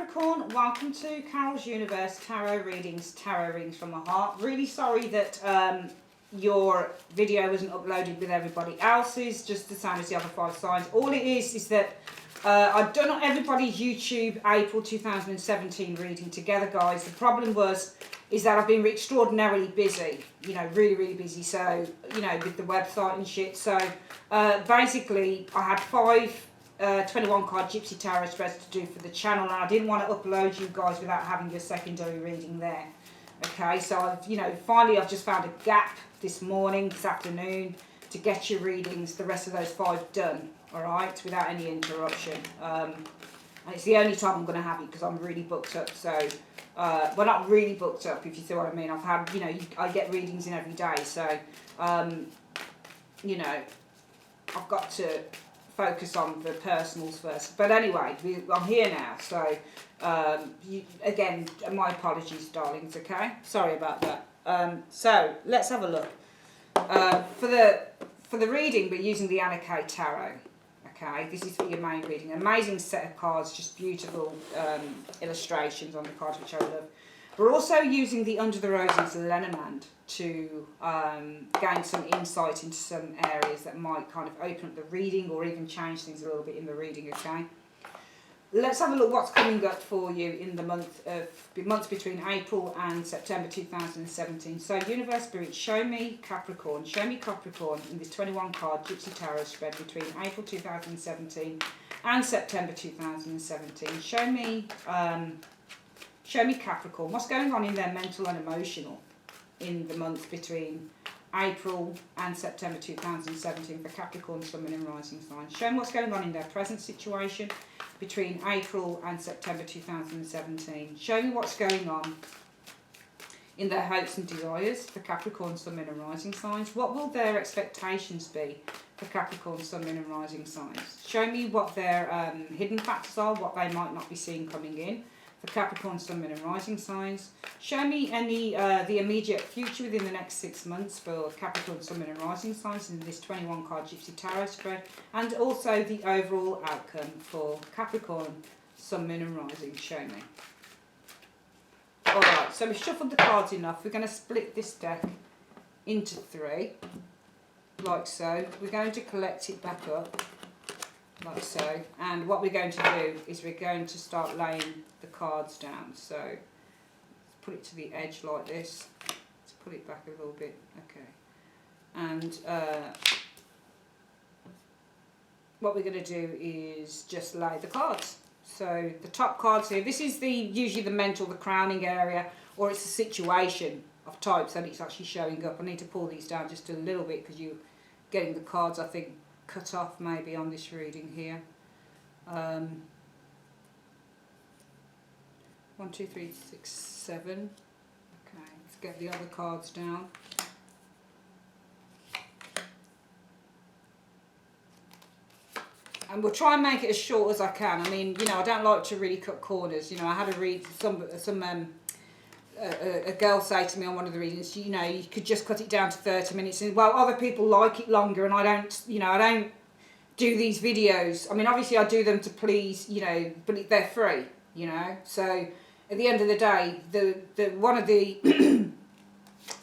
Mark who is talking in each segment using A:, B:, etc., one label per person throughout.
A: Capricorn, welcome to Carol's Universe Tarot Readings from my heart. Really sorry that your video wasn't uploaded with everybody else's, just the same as the other 5 signs. All it is that I've done everybody's YouTube April 2017 reading together, guys. The problem is that I've been extraordinarily busy, you know, really busy, so, you know, with the website and shit. So basically I had 5 21 card Gypsy Tarot spreads to do for the channel, and I didn't want to upload you guys without having your secondary reading there. Okay, so I've, you know, finally I've just found a gap this afternoon, to get your readings, the rest of those 5 done, alright, without any interruption. And it's the only time I'm going to have it because I'm really booked up, so, well, not really booked up, if you see what I mean. I've had, you know, I get readings in every day, so, you know, I've got to focus on the personals first. But anyway, I'm here now, so again, my apologies, darlings. Okay, sorry about that. So let's have a look for the reading. We're using the Anna K Tarot. Okay, this is for your main reading. Amazing set of cards, just beautiful illustrations on the cards, which I love. We're also using the Under the Roses Lenormand to gain some insight into some areas that might kind of open up the reading or even change things a little bit in the reading, okay? Let's have a look what's coming up for you in the months between April and September 2017. So, Universe Spirit, show me Capricorn in this 21 card Gypsy Tarot spread between April 2017 and September 2017. Show me Capricorn. What's going on in their mental and emotional in the month between April and September 2017 for Capricorn, Sun, Moon and Rising signs. Show me what's going on in their present situation between April and September 2017. Show me what's going on in their hopes and desires for Capricorn, Sun, Moon and Rising signs. What will their expectations be for Capricorn, Sun, Moon and Rising signs? Show me what their hidden factors are, what they might not be seeing coming in for Capricorn, Sun, Moon and Rising signs. Show me the immediate future within the next 6 months for Capricorn, Sun, Moon and Rising signs in this 21 card Gypsy Tarot spread, and also the overall outcome for Capricorn, Sun, Moon and Rising. Show me. Alright, so we've shuffled the cards enough. We're going to split this deck into 3, like so. We're going to collect it back up, like so, and what we're going to do is we're going to start laying the cards down. So let's put it to the edge like this. Let's put it back a little bit, okay, and what we're going to do is just lay the cards. So the top cards here, this is usually the mental, the crowning area, or it's a situation of types that it's actually showing up. I need to pull these down just a little bit because you're getting the cards, I think, cut off maybe on this reading here. 1, 2, 3, 6, 7. Okay, let's get the other cards down. And we'll try and make it as short as I can. I mean, you know, I don't like to really cut corners. You know, I had to read a girl say to me on one of the readings, you know, you could just cut it down to 30 minutes. And, well, other people like it longer, and I don't, you know, I don't do these videos. I mean, obviously I do them to please, you know, but they're free, you know. So at the end of the day, one of the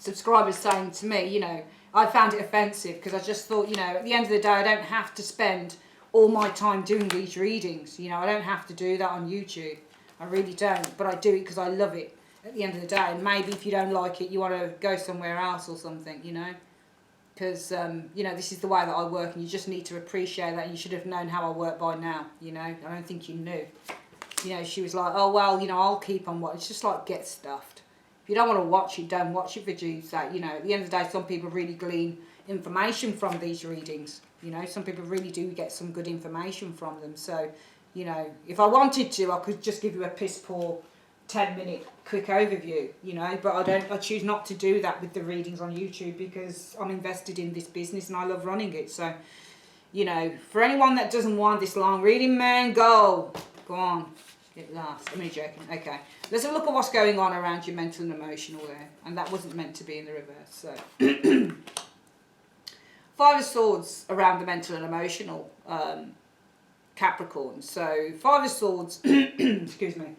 A: subscribers saying to me, you know, I found it offensive because I just thought, you know, at the end of the day, I don't have to spend all my time doing these readings. You know, I don't have to do that on YouTube. I really don't, but I do it because I love it at the end of the day. And maybe if you don't like it, you want to go somewhere else or something, you know. Because, you know, this is the way that I work, and you just need to appreciate that. And you should have known how I work by now, you know. I don't think you knew. You know, she was like, oh, well, you know, I'll keep on watching. It's just like, get stuffed. If you don't want to watch it, don't watch it for Jews' sake. You know, at the end of the day, some people really glean information from these readings. You know, some people really do get some good information from them. So, you know, if I wanted to, I could just give you a piss poor 10-minute quick overview, you know, but I choose not to do that with the readings on YouTube because I'm invested in this business and I love running it. So, you know, for anyone that doesn't want this long reading, man, go on, get lost. I'm only joking. Okay, let's have a look at what's going on around your mental and emotional there, and that wasn't meant to be in the reverse. So 5 of Swords around the mental and emotional Capricorn. So 5 of Swords excuse me,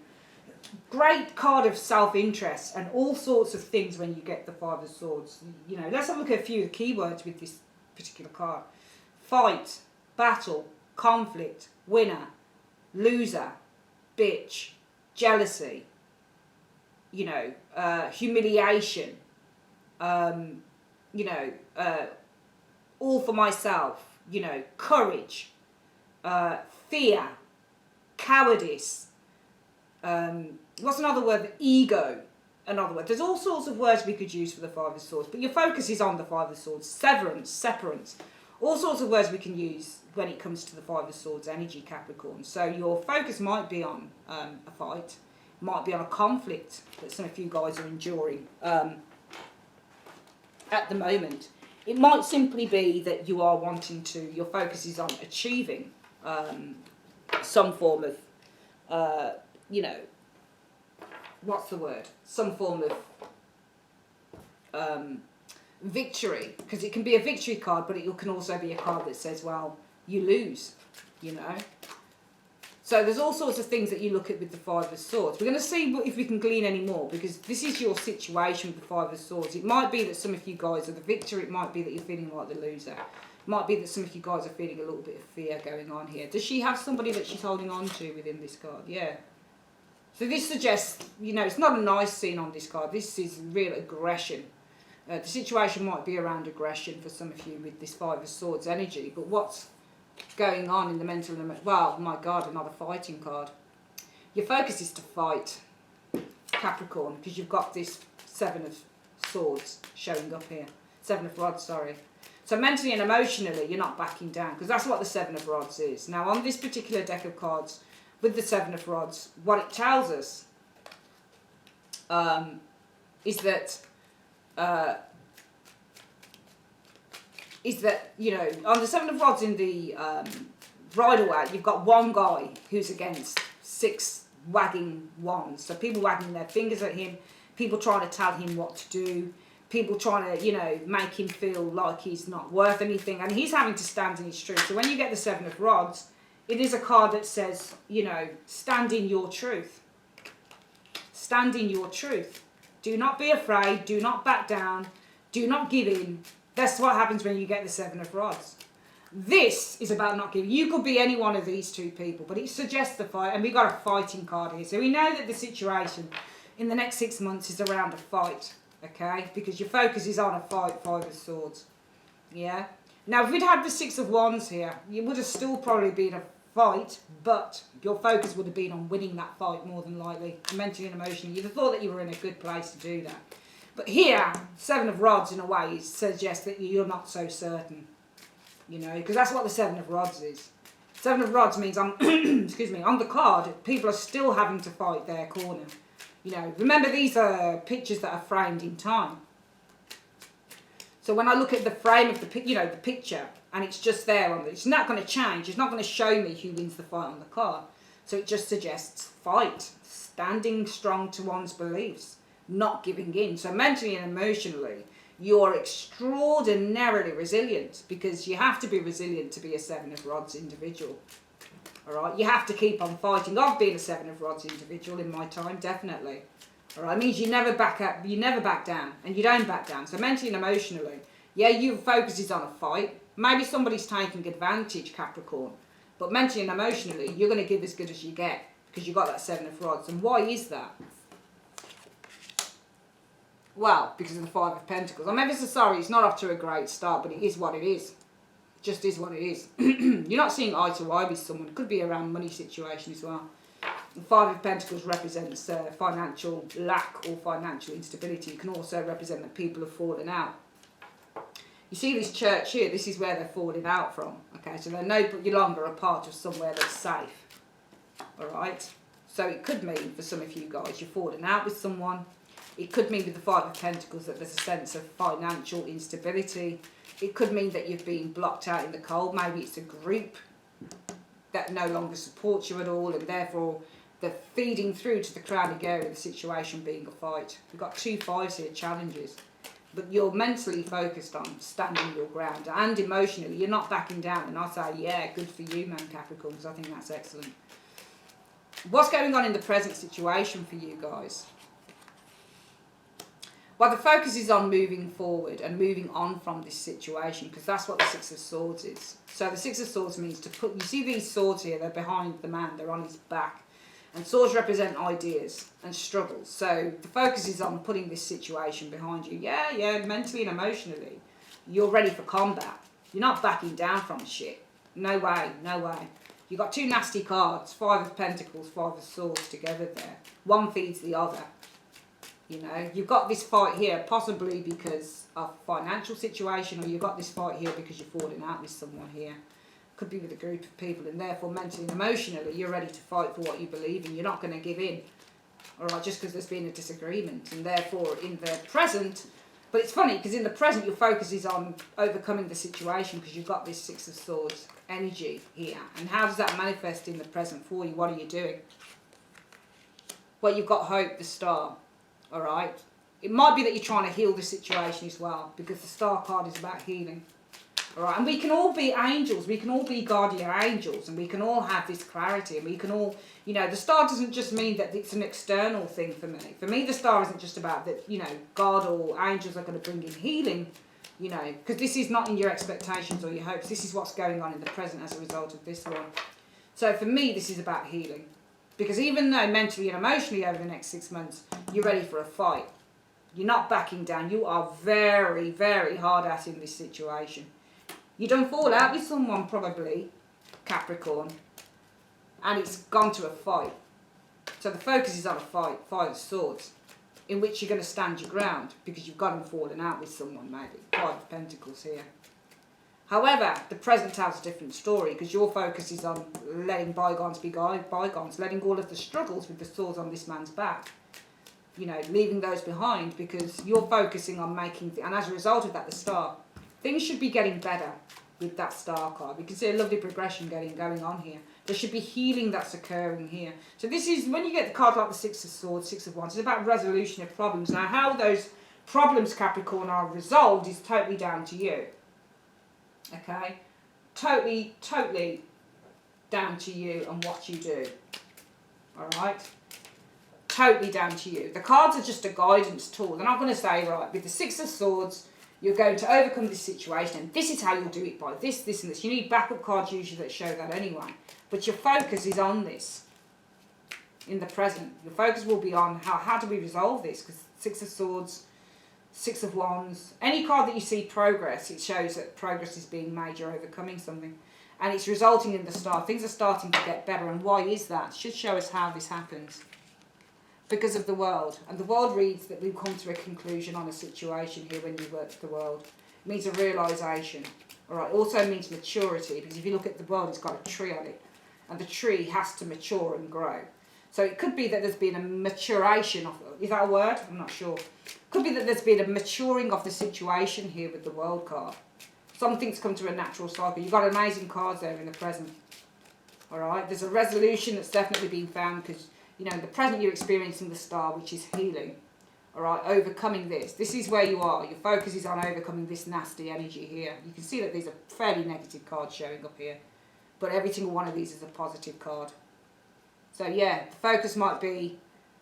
A: great card of self-interest and all sorts of things when you get the Five of Swords. You know, let's have a look at a few of the keywords with this particular card. Fight, battle, conflict, winner, loser, bitch, jealousy, you know, humiliation, you know, all for myself, you know, courage, fear, cowardice, what's another word? Ego, another word. There's all sorts of words we could use for the Five of Swords, but your focus is on the Five of Swords. Severance, separance, all sorts of words we can use when it comes to the Five of Swords energy, Capricorn. So your focus might be on a fight, might be on a conflict that some of you guys are enduring at the moment. It might simply be that you are wanting to, your focus is on achieving some form of, you know, what's the word? Some form of victory. Because it can be a victory card, but it can also be a card that says, well, you lose, you know. So there's all sorts of things that you look at with the Five of Swords. We're going to see if we can glean any more, because this is your situation with the Five of Swords. It might be that some of you guys are the victor. It might be that you're feeling like the loser. It might be that some of you guys are feeling a little bit of fear going on here. Does she have somebody that she's holding on to within this card? Yeah. So this suggests, you know, it's not a nice scene on this card. This is real aggression. The situation might be around aggression for some of you with this Five of Swords energy. But what's going on in the mental, well, my God, another fighting card. Your focus is to fight, Capricorn, because you've got this Seven of Swords showing up here. Seven of Rods, sorry. So mentally and emotionally, you're not backing down, because that's what the Seven of Rods is. Now, on this particular deck of cards, with the Seven of Rods, what it tells us is that, you know, on the Seven of Rods in the bridal way, you've got one guy who's against 6 wagging wands. So people wagging their fingers at him, people trying to tell him what to do, people trying to, you know, make him feel like he's not worth anything, and he's having to stand in his truth. So when you get the Seven of Rods, it is a card that says, you know, stand in your truth. Stand in your truth. Do not be afraid. Do not back down. Do not give in. That's what happens when you get the Seven of Rods. This is about not giving. You could be any one of these two people, but it suggests the fight, and we've got a fighting card here. So we know that the situation in the next 6 months is around a fight, okay? Because your focus is on a fight, Five of Swords, yeah? Now, if we'd had the Six of Wands here, you would have still probably been a fight, but your focus would have been on winning that fight more than likely, mentally and emotionally. You'd have thought that you were in a good place to do that. But here, Seven of Rods, in a way, suggests that you're not so certain, you know, because that's what the Seven of Rods is. Seven of Rods means, on, excuse me, on the card, people are still having to fight their corner. You know, remember, these are pictures that are framed in time. So when I look at the frame of the, you know, the picture, and it's just there on it's not going to change. It's not going to show me who wins the fight on the card. So it just suggests fight, standing strong to one's beliefs, not giving in. So mentally and emotionally, you're extraordinarily resilient, because you have to be resilient to be a Seven of Rods individual. All right, you have to keep on fighting. I've been a Seven of Rods individual in my time, definitely. All right, it means you never back up, you never back down, and you don't back down. So mentally and emotionally, yeah, your focus is on a fight. Maybe somebody's taking advantage, Capricorn, but mentally and emotionally, you're going to give as good as you get, because you've got that Seven of Rods. And why is that? Well, because of the Five of Pentacles. I'm ever so sorry, it's not off to a great start, but it is what it is. Just is what it is. You're not seeing eye to eye with someone. It could be around money situation as well. The Five of Pentacles represents financial lack or financial instability. It can also represent that people have fallen out. You see this church here, this is where they're falling out from. Okay, so they're no longer a part of somewhere that's safe. Alright? So it could mean, for some of you guys, you're falling out with someone. It could mean with the Five of Pentacles that there's a sense of financial instability. It could mean that you've been blocked out in the cold. Maybe it's a group that no longer supports you at all, and therefore they're feeding through to the crowning area of the situation being a fight. We've got 2 fives here, challenges. But you're mentally focused on standing your ground, and emotionally you're not backing down. And I say, yeah, good for you, man, Capricorn, because I think that's excellent. What's going on in the present situation for you guys? Well, the focus is on moving forward and moving on from this situation, because that's what the Six of Swords is. So the Six of Swords means to put, you see these swords here, they're behind the man, they're on his back. And swords represent ideas and struggles. So the focus is on putting this situation behind you. Yeah, mentally and emotionally. You're ready for combat. You're not backing down from shit. No way, no way. You've got two nasty cards, Five of Pentacles, Five of Swords together there. One feeds the other. You know, you've got this fight here, possibly because of financial situation, or you've got this fight here because you're falling out with someone here. Could be with a group of people, and therefore mentally and emotionally you're ready to fight for what you believe in. You're not going to give in, all right, just because there's been a disagreement. And therefore in the present, but it's funny because in the present your focus is on overcoming the situation, because you've got this Six of Swords energy here. And how does that manifest in the present for you? What are you doing? Well, you've got hope, the Star, all right. It might be that you're trying to heal the situation as well, because the Star card is about healing. All right, and we can all be angels, we can all be guardian angels, and we can all have this clarity, and we can all, you know, the Star doesn't just mean that it's an external thing for me. For me, the Star isn't just about that, you know, God or angels are going to bring in healing, you know, because this is not in your expectations or your hopes. This is what's going on in the present as a result of this one. So for me, this is about healing, because even though mentally and emotionally over the next 6 months, you're ready for a fight. You're not backing down. You are very, very hard at in this situation. You don't fall out with someone, probably, Capricorn, and it's gone to a fight. So the focus is on a fight, Five of Swords, in which you're going to stand your ground, because you've got them falling out with someone, maybe. Five of Pentacles here. However, the present tells a different story, because your focus is on letting bygones be bygones, letting all of the struggles with the swords on this man's back, you know, leaving those behind, because you're focusing on making, and as a result of that, the Star, things should be getting better with that Star card. We can see a lovely progression going on here. There should be healing that's occurring here. So this is, when you get the card like the Six of Swords, Six of Wands, it's about resolution of problems. Now, how those problems, Capricorn, are resolved is totally down to you. Okay? Totally down to you and what you do. Alright? Totally down to you. The cards are just a guidance tool. They're not going to say, right, with the Six of Swords, you're going to overcome this situation, and this is how you'll do it, by this, this, and this. You need backup cards usually that show that anyway. But your focus is on this in the present. Your focus will be on how do we resolve this, because Six of Swords, Six of Wands, any card that you see progress, it shows that progress is being made, you're overcoming something. And it's resulting in the Star. Things are starting to get better, and why is that? It should show us how this happens. Because of the world. And the world reads that we've come to a conclusion on a situation here when you work the world. It means a realisation. Alright, also means maturity, because if you look at the world, it's got a tree on it. And the tree has to mature and grow. So it could be that there's been a maturation of, is that a word? I'm not sure. Could be that there's been a maturing of the situation here with the World card. Something's come to a natural cycle. You've got amazing cards there in the present. Alright, there's a resolution that's definitely been found, because you know, in the present you're experiencing the Star, which is healing. Alright, overcoming this. This is where you are. Your focus is on overcoming this nasty energy here. You can see that these are fairly negative cards showing up here. But every single one of these is a positive card. So yeah, the focus might be,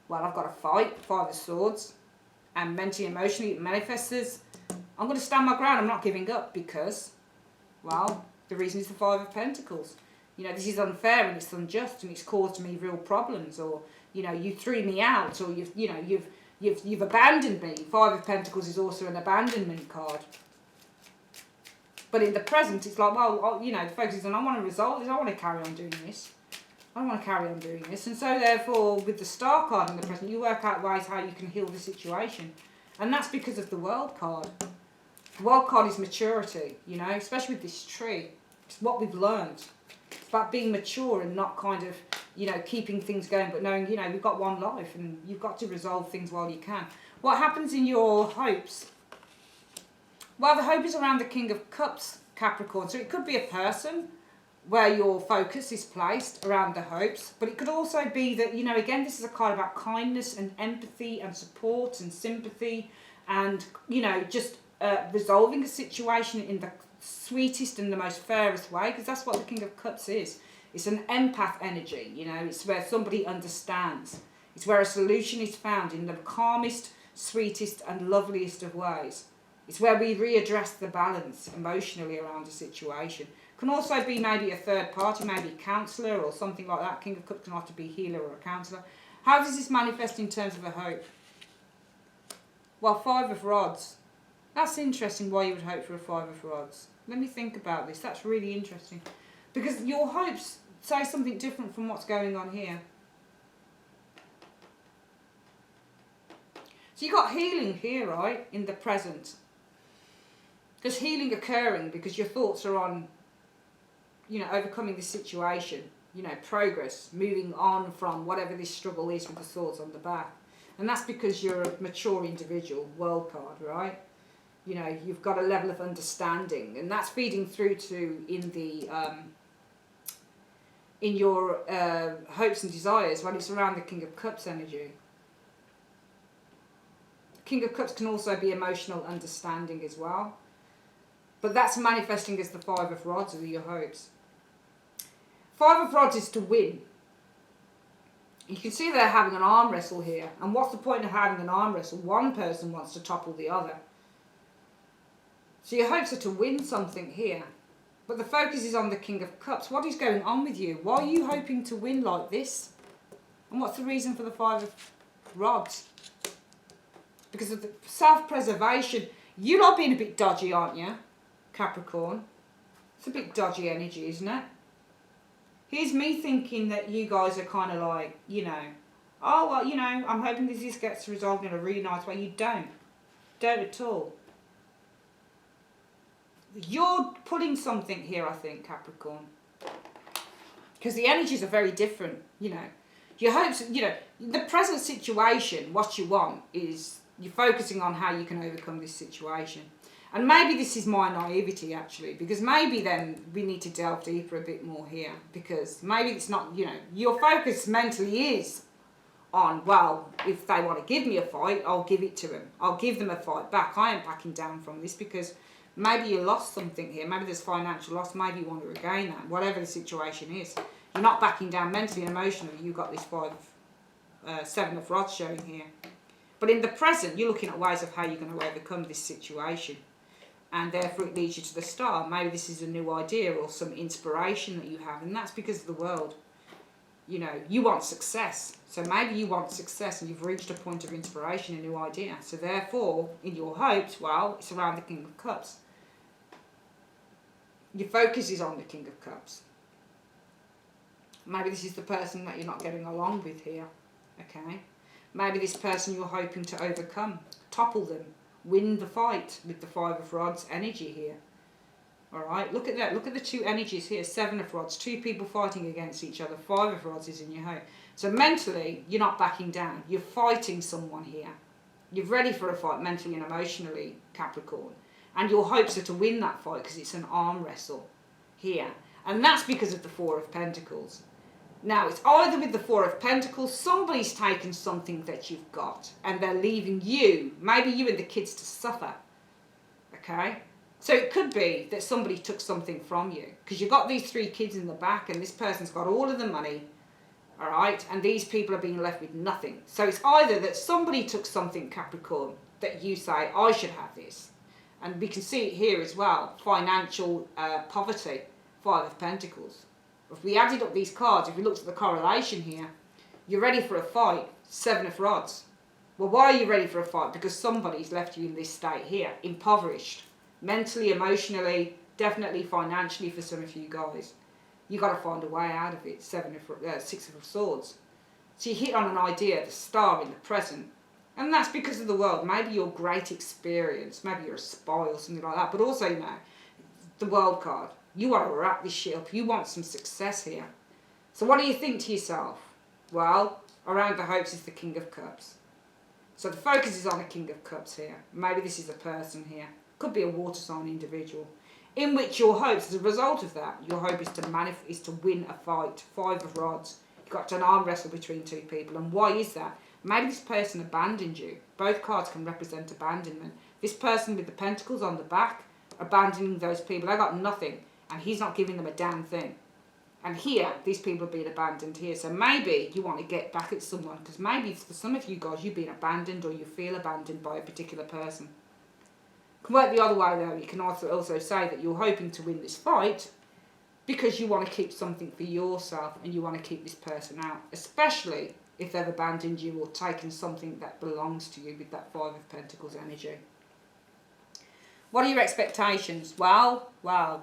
A: well, I've got to fight, Five of Swords. And mentally, emotionally, it manifests as, I'm going to stand my ground, I'm not giving up, because, well, the reason is the Five of Pentacles. You know, this is unfair and it's unjust and it's caused me real problems, or, you know, you threw me out, or you've abandoned me. Five of Pentacles is also an abandonment card. But in the present, it's like, well, you know, the focus is on, I want to resolve this, I want to carry on doing this. I want to carry on doing this. And so therefore, with the Star card in the present, you work out ways how you can heal the situation. And that's because of the World card. The World card is maturity, you know, especially with this tree. It's what we've learned. It's about being mature and not kind of, you know, keeping things going, but knowing, you know, we've got one life and you've got to resolve things while you can. What happens in your hopes? Well, the hope is around the King of Cups, Capricorn. So it could be a person where your focus is placed around the hopes, but it could also be that, you know, again, this is a card about kindness and empathy and support and sympathy and, you know, just resolving a situation in the sweetest and the most fairest way, because that's what the King of Cups is. It's an empath energy, you know. It's where somebody understands. It's where a solution is found in the calmest, sweetest and loveliest of ways. It's where we readdress the balance emotionally around a situation. Can also be maybe a third party, maybe a counsellor or something like that. King of Cups can have to be a healer or a counsellor. How does this manifest in terms of a hope? Well, 5 of Rods. That's interesting why you would hope for a 5 of Rods. Let me think about this. That's really interesting. Because your hopes say something different from what's going on here. So you've got healing here, right, in the present. There's healing occurring because your thoughts are on, you know, overcoming this situation. You know, progress, moving on from whatever this struggle is with the thoughts on the back. And that's because you're a mature individual, world card, right? You know, you've got a level of understanding, and that's feeding through to in your hopes and desires when it's around the King of Cups energy. King of Cups can also be emotional understanding as well. But that's manifesting as the 5 of Rods or your hopes. 5 of Rods is to win. You can see they're having an arm wrestle here. And what's the point of having an arm wrestle? One person wants to topple the other. So your hopes are to win something here. But the focus is on the King of Cups. What is going on with you? Why are you hoping to win like this? And what's the reason for the 5 of Rods? Because of the self-preservation. You're not being a bit dodgy, aren't you, Capricorn? It's a bit dodgy energy, isn't it? Here's me thinking that you guys are kind of like, you know, oh, well, you know, I'm hoping this gets resolved in a really nice way. You don't. Don't at all. You're pulling something here, I think, Capricorn. Because the energies are very different, you know. Your hopes, you know, the present situation, what you want is you're focusing on how you can overcome this situation. And maybe this is my naivety, actually, because maybe then we need to delve deeper a bit more here. Because maybe it's not, you know, your focus mentally is on, well, if they want to give me a fight, I'll give it to them. I'll give them a fight back. I ain't backing down from this because maybe you lost something here. Maybe there's financial loss. Maybe you want to regain that. Whatever the situation is. You're not backing down mentally and emotionally. You've got this 7 of Rods showing here. But in the present, you're looking at ways of how you're going to overcome this situation. And therefore it leads you to the star. Maybe this is a new idea or some inspiration that you have. And that's because of the world. You know, you want success. So maybe you want success and you've reached a point of inspiration, a new idea. So therefore, in your hopes, well, it's around the King of Cups. Your focus is on the King of Cups. Maybe this is the person that you're not getting along with here. Okay? Maybe this person you're hoping to overcome. Topple them. Win the fight with the 5 of Rods energy here. Alright, look at that. Look at the 2 energies here. 7 of Rods. 2 people fighting against each other. 5 of Rods is in your hope. So mentally, you're not backing down. You're fighting someone here. You're ready for a fight mentally and emotionally, Capricorn. And your hopes are to win that fight because it's an arm wrestle here. And that's because of the 4 of Pentacles. Now, it's either with the 4 of Pentacles, somebody's taken something that you've got and they're leaving you, maybe you and the kids, to suffer. Okay? So it could be that somebody took something from you because you've got these 3 kids in the back and this person's got all of the money, all right? And these people are being left with nothing. So it's either that somebody took something, Capricorn, that you say, I should have this. And we can see it here as well, financial poverty, 5 of Pentacles. If we added up these cards, if we looked at the correlation here, you're ready for a fight, 7 of Rods. Well, why are you ready for a fight? Because somebody's left you in this state here, impoverished, mentally, emotionally, definitely financially for some of you guys. You've got to find a way out of it, 6 of Swords. So you hit on an idea, the star in the present. And that's because of the world. Maybe your great experience, maybe you're a spy or something like that, but also, you know, the world card. You want to wrap this shit up. You want some success here. So what do you think to yourself? Well, around the hopes is the King of Cups. So the focus is on the King of Cups here. Maybe this is a person here. Could be a water sign individual. In which your hopes, as a result of that, your hope is to win a fight. 5 of Rods. You've got an arm wrestle between 2 people. And why is that? Maybe this person abandoned you. Both cards can represent abandonment. This person with the pentacles on the back, abandoning those people. They got nothing. And he's not giving them a damn thing. And here, these people are being abandoned here. So maybe you want to get back at someone, because maybe for some of you guys, you've been abandoned or you feel abandoned by a particular person. It can work the other way though. You can also say that you're hoping to win this fight because you want to keep something for yourself and you want to keep this person out, especially if they've abandoned you or taken something that belongs to you with that Five of Pentacles energy. What are your expectations? Well,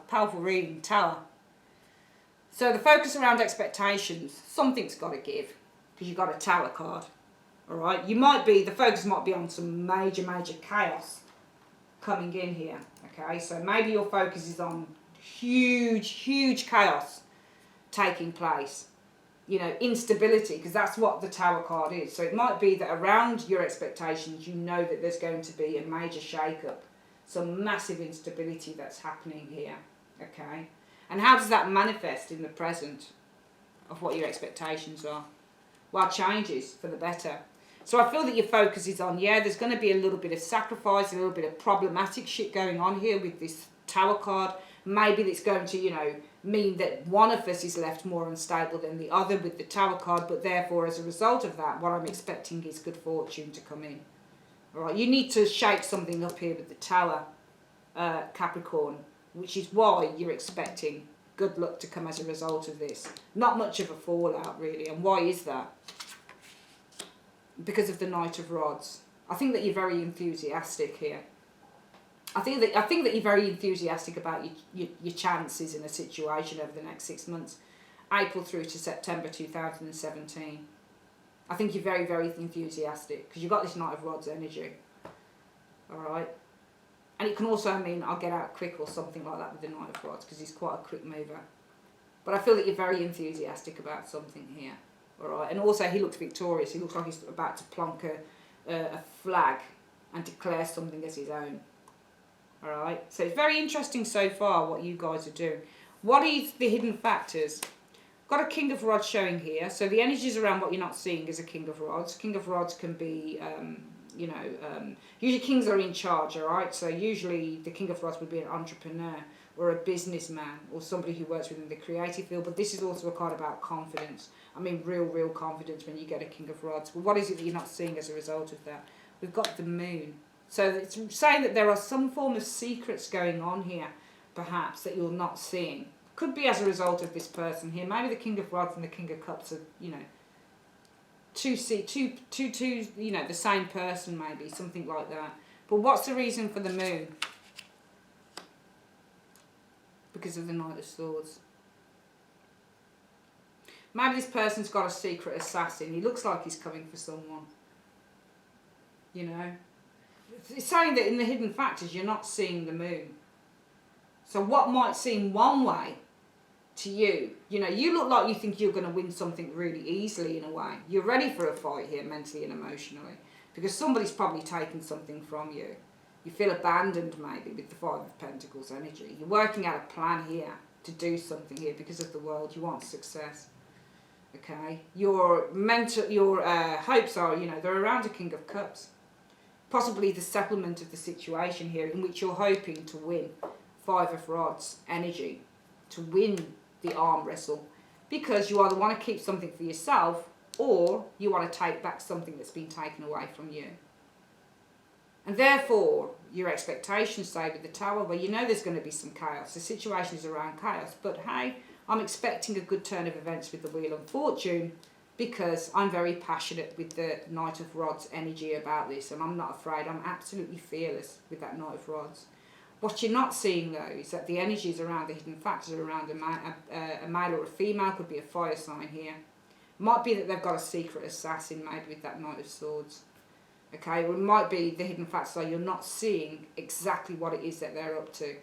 A: powerful reading, Tower. So the focus around expectations, something's got to give because you've got a Tower card. All right, the focus might be on some major chaos coming in here. Okay, so maybe your focus is on huge chaos taking place, you know, instability, because that's what the Tower card is. So it might be that around your expectations, you know that there's going to be a major shake-up, some massive instability that's happening here. Okay, and how does that manifest in the present of what your expectations are? Well, changes for the better. So I feel that your focus is on, there's going to be a little bit of sacrifice, a little bit of problematic shit going on here with this Tower card. Maybe it's going to, you know, mean that one of us is left more unstable than the other with the Tower card, but therefore as a result of that, what I'm expecting is good fortune to come in. All right, you need to shake something up here with the Tower, Capricorn, which is why you're expecting good luck to come as a result of this. Not much of a fallout really, and why is that? Because of the Knight of Rods. I think that you're very enthusiastic here. I think that you're very enthusiastic about your chances in a situation over the next 6 months, April through to September 2017. I think you're very enthusiastic because you've got this Knight of Rods energy. All right, and it can also mean I'll get out quick or something like that with the Knight of Rods because he's quite a quick mover. But I feel that you're very enthusiastic about something here. All right, and also he looks victorious. He looks like he's about to plonk a flag and declare something as his own. All right, so it's very interesting so far what you guys are doing. What is the hidden factors? Got a King of Rods showing here. So the energies around what you're not seeing is a King of Rods. King of Rods can be, usually kings are in charge, all right? So usually the King of Rods would be an entrepreneur or a businessman or somebody who works within the creative field. But this is also a card about confidence. I mean, real confidence when you get a King of Rods. But what is it that you're not seeing as a result of that? We've got the Moon. So it's saying that there are some form of secrets going on here, perhaps, that you're not seeing. Could be as a result of this person here. Maybe the King of Rods and the King of Cups are, you know, two, you know, the same person maybe, something like that. But what's the reason for the Moon? Because of the Knight of Swords. Maybe this person's got a secret assassin. He looks like he's coming for someone. You know? It's saying that in the hidden factors, you're not seeing the Moon. So what might seem one way to you, you know, you look like you think you're going to win something really easily in a way. You're ready for a fight here, mentally and emotionally, because somebody's probably taken something from you. You feel abandoned maybe with the Five of Pentacles energy. You're working out a plan here to do something here because of the world. You want success. Okay, your hopes are, you know, they're around a King of Cups. Possibly the settlement of the situation here in which you're hoping to win Five of Rods energy, to win the arm wrestle, because you either want to keep something for yourself or you want to take back something that's been taken away from you. And therefore, your expectations say with the Tower, well, you know there's going to be some chaos. The situation is around chaos, but hey, I'm expecting a good turn of events with the Wheel of Fortune, because I'm very passionate with the Knight of Rods energy about this, and I'm not afraid. I'm absolutely fearless with that Knight of Rods. What you're not seeing though is that the energies around the hidden factors are around a male or a female, could be a fire sign here. Might be that they've got a secret assassin maybe with that Knight of Swords. Okay, or it might be the hidden factors are you're not seeing exactly what it is that they're up to.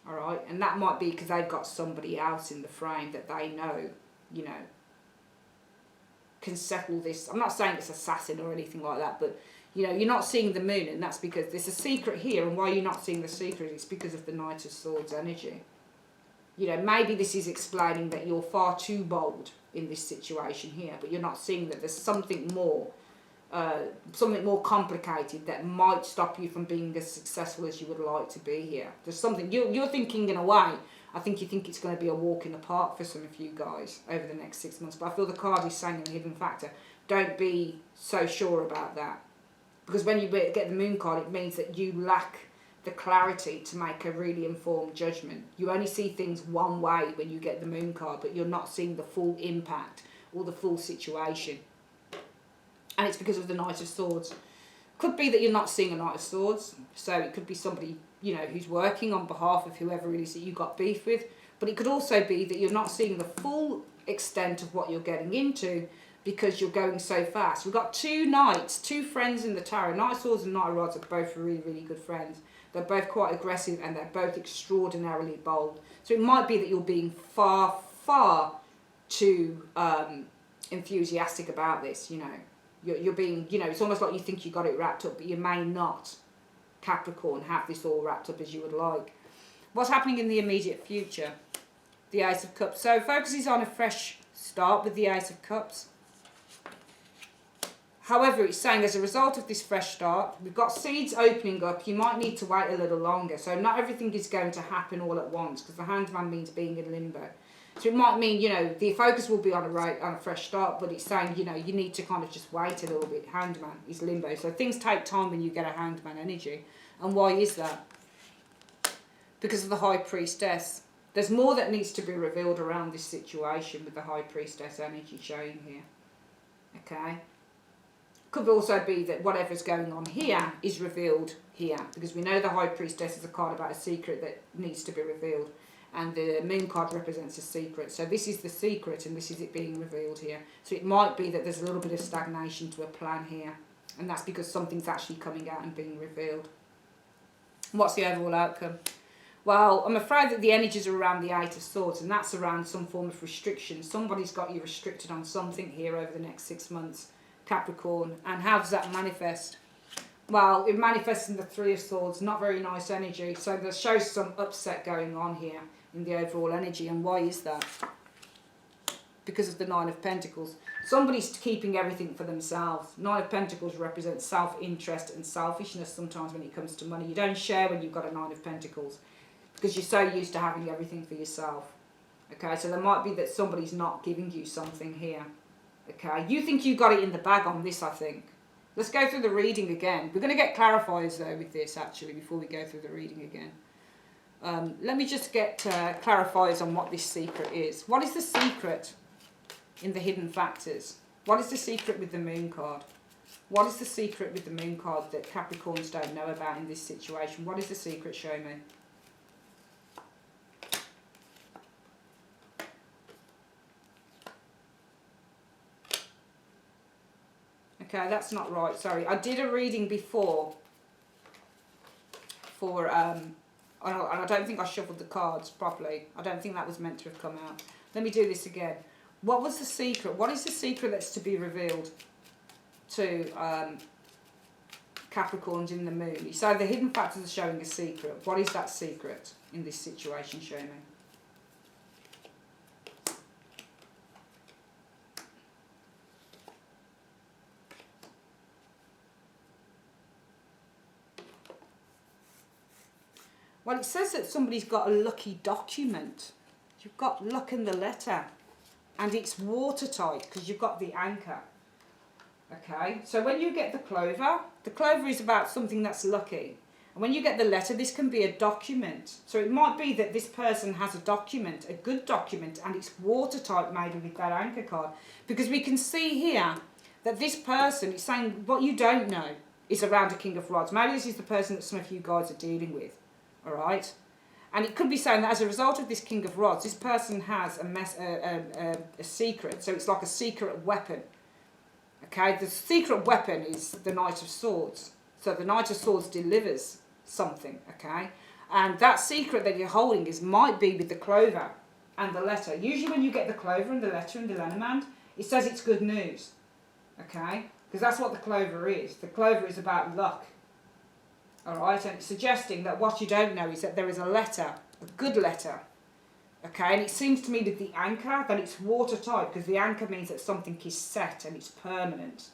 A: Alright, and that might be because they've got somebody else in the frame that they know, you know, can settle this. I'm not saying it's assassin or anything like that, but you know, you're not seeing the Moon, and that's because there's a secret here, and why you're not seeing the secret is because of the Knight of Swords energy. You know, maybe this is explaining that you're far too bold in this situation here, but you're not seeing that there's something more complicated that might stop you from being as successful as you would like to be here. There's something, you're thinking in a way, I think you think it's going to be a walk in the park for some of you guys over the next 6 months. But I feel the card is saying in the hidden factor, don't be so sure about that. Because when you get the moon card, it means that you lack the clarity to make a really informed judgment. You only see things one way when you get the moon card, but you're not seeing the full impact or the full situation. And it's because of the Knight of Swords. Could be that you're not seeing a Knight of Swords, so it could be somebody, you know, who's working on behalf of whoever it is that you got beef with. But it could also be that you're not seeing the full extent of what you're getting into because you're going so fast. We've got two knights, two friends in the tarot. Knight of Swords and Knight of Rods are both really, really good friends. They're both quite aggressive and they're both extraordinarily bold. So it might be that you're being far, far too enthusiastic about this, you know. You're being, you know, it's almost like you think you got it wrapped up, but you may not, Capricorn, have this all wrapped up as you would like. What's happening in the immediate future? The Ace of Cups. So focus is on a fresh start with the Ace of Cups. However, it's saying as a result of this fresh start, we've got seeds opening up. You might need to wait a little longer. So not everything is going to happen all at once, because the Hanged Man means being in limbo. So it might mean, you know, the focus will be on a fresh start, but it's saying, you know, you need to kind of just wait a little bit. Hanged Man is limbo. So things take time when you get a Hanged Man energy. And why is that? Because of the High Priestess. There's more that needs to be revealed around this situation with the High Priestess energy showing here. Okay? Could also be that whatever's going on here is revealed here. Because we know the High Priestess is a card about a secret that needs to be revealed. And the moon card represents a secret. So this is the secret and this is it being revealed here. So it might be that there's a little bit of stagnation to a plan here. And that's because something's actually coming out and being revealed. What's the overall outcome? Well, I'm afraid that the energies are around the Eight of Swords, and that's around some form of restriction. Somebody's got you restricted on something here over the next 6 months, Capricorn. And how does that manifest? Well, it manifests in the Three of Swords, not very nice energy. So there shows some upset going on here in the overall energy. And why is that? Because of the Nine of Pentacles. Somebody's keeping everything for themselves. Nine of Pentacles represents self-interest and selfishness sometimes when it comes to money. You don't share when you've got a Nine of Pentacles because you're so used to having everything for yourself. Okay, so there might be that somebody's not giving you something here. Okay, you think you got it in the bag on this, I think. Let's go through the reading again. We're going to get clarifiers though with this actually before we go through the reading again. Let me just get clarifiers on what this secret is. What is the secret in the hidden factors? What is the secret with the moon card? What is the secret with the moon card that Capricorns don't know about in this situation? What is the secret? Show me. Okay, that's not right. Sorry, I did a reading before for, and I don't think I shuffled the cards properly. I don't think that was meant to have come out. Let me do this again. What was the secret? What is the secret that's to be revealed to Capricorns in the moon? So the hidden factors are showing a secret. What is that secret in this situation? Show me. Well, it says that somebody's got a lucky document. You've got luck in the letter. And it's watertight because you've got the anchor. Okay, so when you get the clover is about something that's lucky. And when you get the letter, this can be a document. So it might be that this person has a document, a good document, and it's watertight maybe with that anchor card. Because we can see here that this person is saying what you don't know is around a King of Rods. Maybe this is the person that some of you guys are dealing with. All right, and it could be saying that as a result of this King of Rods, this person has a secret. So it's like a secret weapon. Okay, the secret weapon is the Knight of Swords. So the Knight of Swords delivers something. Okay, and that secret that you're holding might be with the clover and the letter. Usually, when you get the clover and the letter and the Lenormand, it says it's good news. Okay, because that's what the clover is. The clover is about luck. Alright, and it's suggesting that what you don't know is that there is a letter, a good letter. Okay, and it seems to me with the anchor that it's watertight because the anchor means that something is set and it's permanent.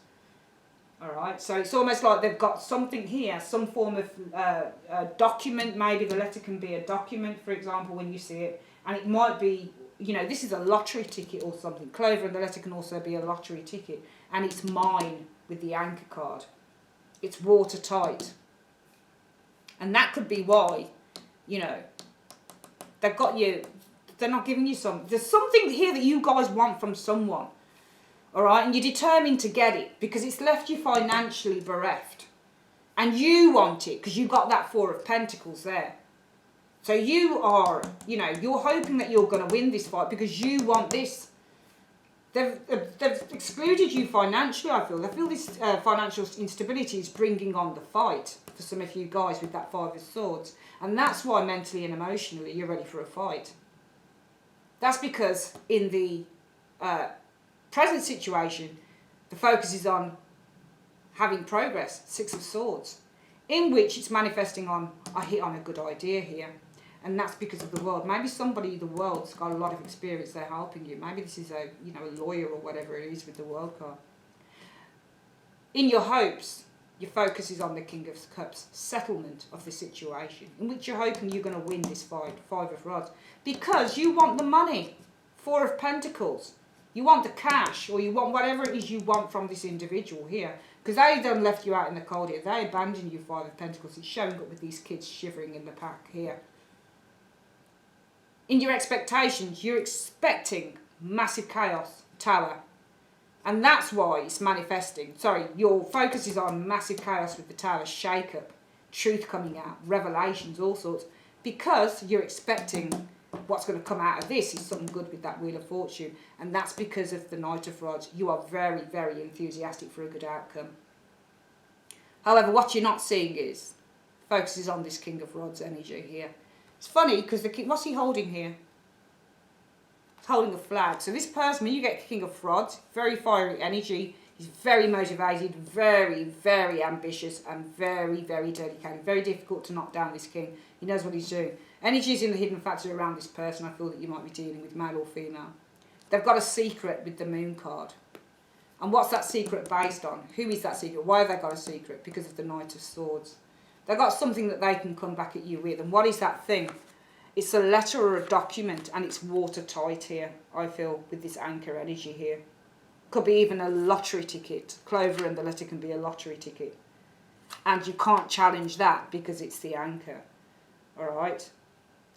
A: Alright, so it's almost like they've got something here, some form of document. Maybe the letter can be a document, for example, when you see it. And it might be, you know, this is a lottery ticket or something. Clover and the letter can also be a lottery ticket. And it's mine with the anchor card. It's watertight. And that could be why, you know, they've got you, they're not giving you something. There's something here that you guys want from someone. All right? And you're determined to get it because it's left you financially bereft. And you want it because you got that Four of Pentacles there. So you are, you know, you're hoping that you're going to win this fight because you want this. They've excluded you financially, I feel. I feel this financial instability is bringing on the fight for some of you guys with that Five of Swords. And that's why mentally and emotionally you're ready for a fight. That's because in the present situation, the focus is on having progress, Six of Swords, in which it's manifesting on, I hit on a good idea here. And that's because of the world. Maybe somebody, the world's got a lot of experience, they're helping you. Maybe this is a, you know, a lawyer or whatever it is with the world card. In your hopes, your focus is on the King of Cups, settlement of the situation, in which you're hoping you're going to win this fight, Five of Rods, because you want the money, Four of Pentacles. You want the cash, or you want whatever it is you want from this individual here. Because they done left you out in the cold here. They abandoned you, Five of Pentacles. It's showing up with these kids shivering in the pack here. In your expectations, you're expecting massive chaos, Tower. And that's why it's manifesting. Sorry, your focus is on massive chaos with the Tower, shake-up, truth coming out, revelations, all sorts. Because you're expecting what's going to come out of this is something good with that Wheel of Fortune. And that's because of the Knight of Rods. You are very, very enthusiastic for a good outcome. However, what you're not seeing is, focus is on this King of Rods energy here. It's funny because the king, what's he holding here? He's holding a flag. So this person, when you get King of Rods, very fiery energy. He's very motivated, very, very ambitious, and very, very dedicated. Very difficult to knock down this king. He knows what he's doing. Energies in the hidden factor around this person. I feel that you might be dealing with male or female. They've got a secret with the Moon card. And what's that secret based on? Who is that secret? Why have they got a secret? Because of the Knight of Swords. They've got something that they can come back at you with. And what is that thing? It's a letter or a document, and it's watertight here, I feel, with this anchor energy here. Could be even a lottery ticket. Clover and the letter can be a lottery ticket. And you can't challenge that because it's the anchor. Alright?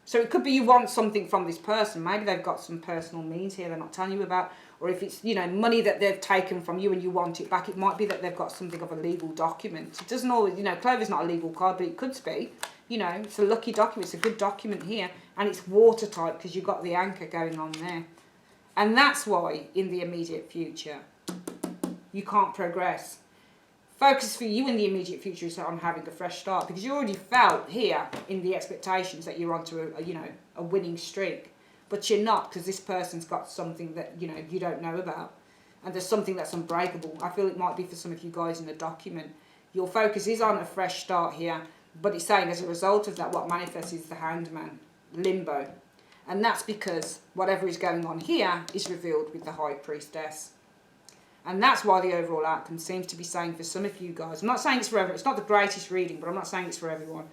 A: So it could be you want something from this person. Maybe they've got some personal means here they're not telling you about. Or if it's, you know, money that they've taken from you and you want it back, it might be that they've got something of a legal document. It doesn't always, you know, Clover's not a legal card, but it could be. You know, it's a lucky document. It's a good document here. And it's watertight because you've got the anchor going on there. And that's why, in the immediate future, you can't progress. Focus for you in the immediate future is on having a fresh start. Because you already felt here in the expectations that you're onto a winning streak. But you're not, because this person's got something that, you know, you don't know about. And there's something that's unbreakable. I feel it might be for some of you guys in the document. Your focus is on a fresh start here. But it's saying as a result of that, what manifests is the Hanged Man, limbo. And that's because whatever is going on here is revealed with the High Priestess. And that's why the overall outcome seems to be saying for some of you guys. I'm not saying it's for everyone. It's not the greatest reading, but I'm not saying it's for everyone.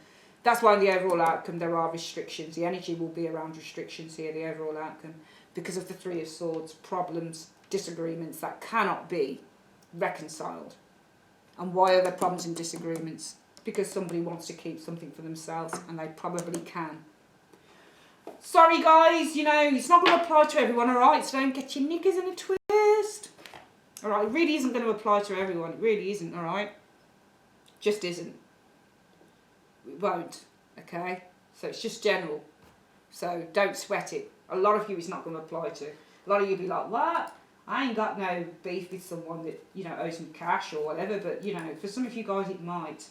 A: That's why in the overall outcome there are restrictions. The energy will be around restrictions here, the overall outcome. Because of the Three of Swords, problems, disagreements that cannot be reconciled. And why are there problems and disagreements? Because somebody wants to keep something for themselves, and they probably can. Sorry guys, you know, it's not going to apply to everyone, alright? So don't get your knickers in a twist. Alright, it really isn't going to apply to everyone. It really isn't, alright? Just isn't. It won't, okay? So it's just general. So don't sweat it. A lot of you it's not going to apply to. A lot of you be like, what? I ain't got no beef with someone that, you know, owes me cash or whatever. But, you know, for some of you guys it might.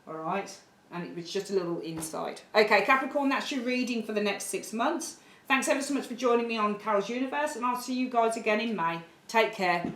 A: Alright? And it was just a little insight. Okay, Capricorn, that's your reading for the next 6 months. Thanks ever so much for joining me on Carol's Universe. And I'll see you guys again in May. Take care.